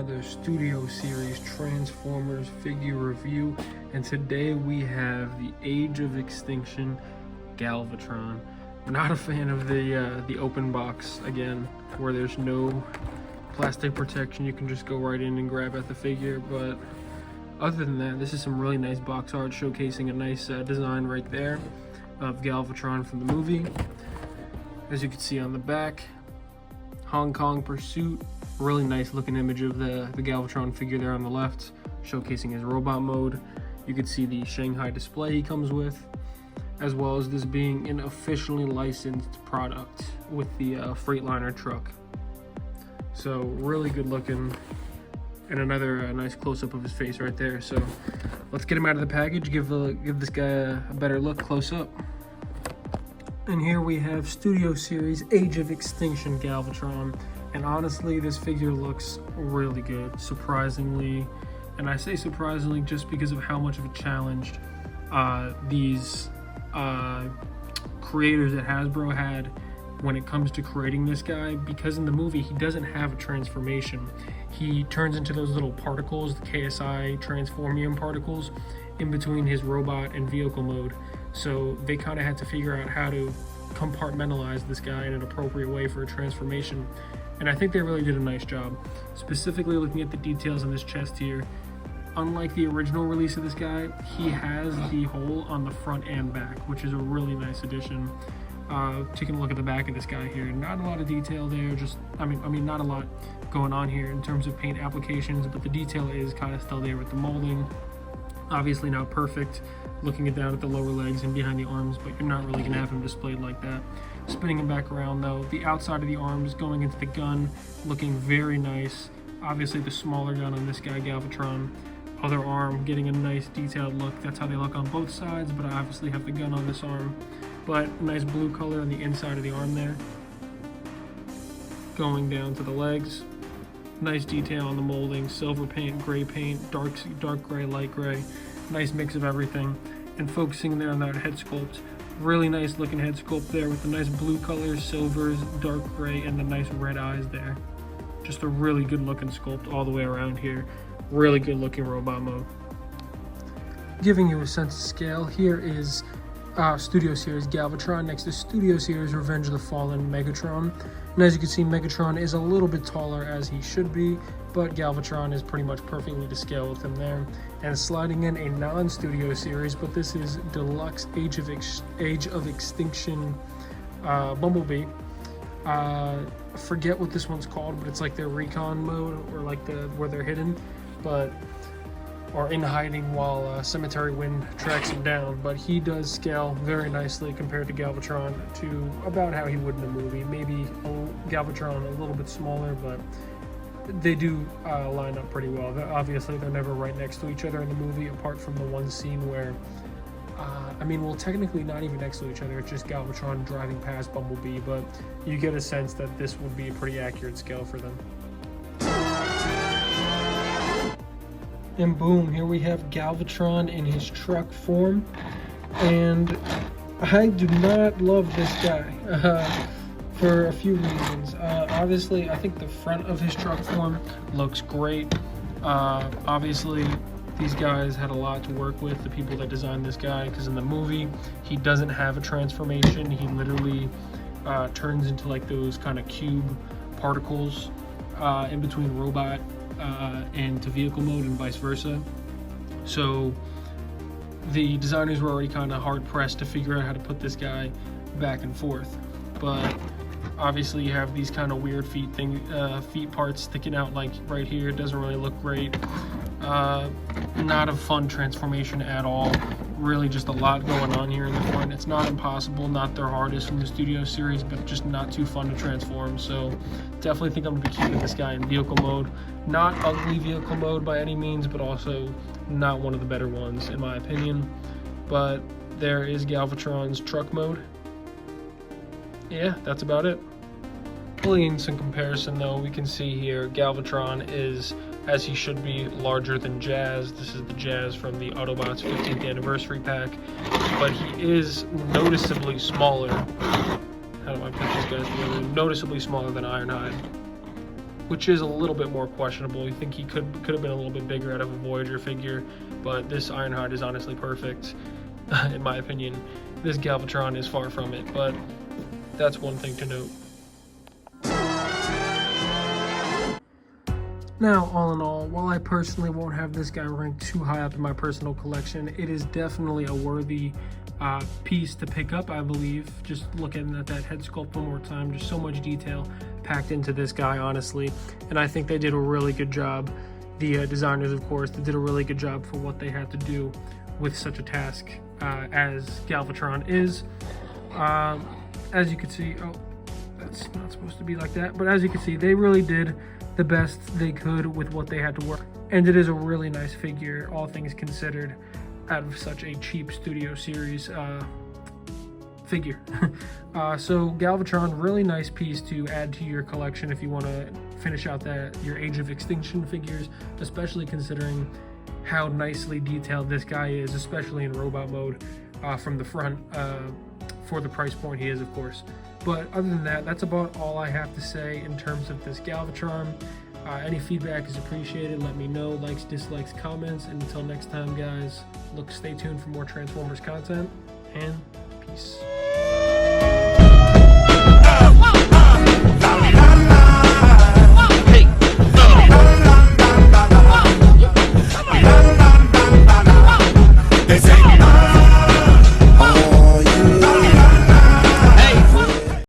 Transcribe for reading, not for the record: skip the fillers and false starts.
another Studio Series Transformers figure review, and today we have the Age of Extinction Galvatron. I'm not a fan of the open box again, where there's no plastic protection. You can just go right in and grab at the figure, but other than that, this is some really nice box art showcasing a nice design right there of Galvatron from the movie. As you can see on the back, Hong Kong Pursuit, really nice looking image of the Galvatron figure there on the left, showcasing his robot mode. You can see the Shanghai display he comes with, as well as this being an officially licensed product with the Freightliner truck. So really good looking, and another nice close-up of his face right there. So let's get him out of the package, give this guy a better look close up. And here we have Studio Series Age of Extinction Galvatron. And honestly, this figure looks really good, surprisingly. And I say surprisingly just because of how much of a challenge these creators at Hasbro had when it comes to creating this guy, because in the movie he doesn't have a transformation. He turns into those little particles, the KSI transformium particles, in between his robot and vehicle mode. So they kind of had to figure out how to compartmentalize this guy in an appropriate way for a transformation. And I think they really did a nice job. Specifically looking at the details on this chest here, unlike the original release of this guy, he has the hole on the front and back, which is a really nice addition. Taking a look at the back of this guy here, not a lot of detail there, just I mean not a lot going on here in terms of paint applications, but the detail is kind of still there with the molding. Obviously not perfect, looking down at the lower legs and behind the arms, but you're not really gonna have him displayed like that. Spinning him back around though, the outside of the arms going into the gun, looking very nice. Obviously the smaller gun on this guy, Galvatron. Other arm getting a nice detailed look. That's how they look on both sides, but I obviously have the gun on this arm. But nice blue color on the inside of the arm there. Going down to the legs. Nice detail on the molding, silver paint, gray paint, dark gray, light gray. Nice mix of everything. And focusing there on that head sculpt. Really nice looking head sculpt there with the nice blue colors, silvers, dark gray, and the nice red eyes there. Just a really good looking sculpt all the way around here. Really good looking robot mode. Giving you a sense of scale, here is Studio Series Galvatron next to Studio Series Revenge of the Fallen Megatron. And as you can see, Megatron is a little bit taller as he should be, but Galvatron is pretty much perfectly to scale with him there. And sliding in a non-Studio Series, but this is Deluxe Age of Extinction Bumblebee. Forget what this one's called, but it's like their recon mode, or like where they're hidden, or in hiding while Cemetery Wind tracks him down. But he does scale very nicely compared to Galvatron to about how he would in the movie. Maybe Galvatron a little bit smaller, but they do line up pretty well. Obviously, they're never right next to each other in the movie, apart from the one scene where, well, technically not even next to each other. It's just Galvatron driving past Bumblebee, but you get a sense that this would be a pretty accurate scale for them. And boom, here we have Galvatron in his truck form. And I do not love this guy for a few reasons. Obviously, I think the front of his truck form looks great. Obviously, these guys had a lot to work with, the people that designed this guy, because in the movie, he doesn't have a transformation. He literally turns into like those kind of cube particles in between robot and to vehicle mode and vice versa. So the designers were already kind of hard pressed to figure out how to put this guy back and forth. But obviously you have these kind of weird feet parts sticking out like right here. It doesn't really look great. Not a fun transformation at all. Really just a lot going on here in the front. It's not impossible, not their hardest from the Studio Series, but just not too fun to transform. So definitely think I'm going to be keeping this guy in vehicle mode. Not ugly vehicle mode by any means, but also not one of the better ones in my opinion. But there is Galvatron's truck mode. Yeah, that's about it. Really in some comparison though, we can see here Galvatron is, as he should be, larger than Jazz. This is the Jazz from the Autobots 15th anniversary pack, but he is noticeably smaller. How do I put these guys together? Noticeably smaller than Ironhide. which is a little bit more questionable. You think he could have been a little bit bigger out of a Voyager figure, but this Ironheart is honestly perfect, in my opinion. This Galvatron is far from it, but that's one thing to note. Now, all in all, while I personally won't have this guy ranked too high up in my personal collection, it is definitely a worthy piece to pick up, I believe. Just looking at that head sculpt one more time, just so much detail packed into this guy, honestly. And I think they did a really good job. The designers, of course, they did a really good job for what they had to do with such a task as Galvatron is. As you can see, oh, that's not supposed to be like that, but as you can see, they really did the best they could with what they had to work. And it is a really nice figure, all things considered, out of such a cheap Studio Series figure. So Galvatron, really nice piece to add to your collection if you want to finish out your Age of Extinction figures, especially considering how nicely detailed this guy is, especially in robot mode from the front, for the price point he is, of course. But other than that, that's about all I have to say in terms of this Galvatron. Any feedback is appreciated. Let me know. Likes, dislikes, comments. And until next time, guys, stay tuned for more Transformers content, and peace.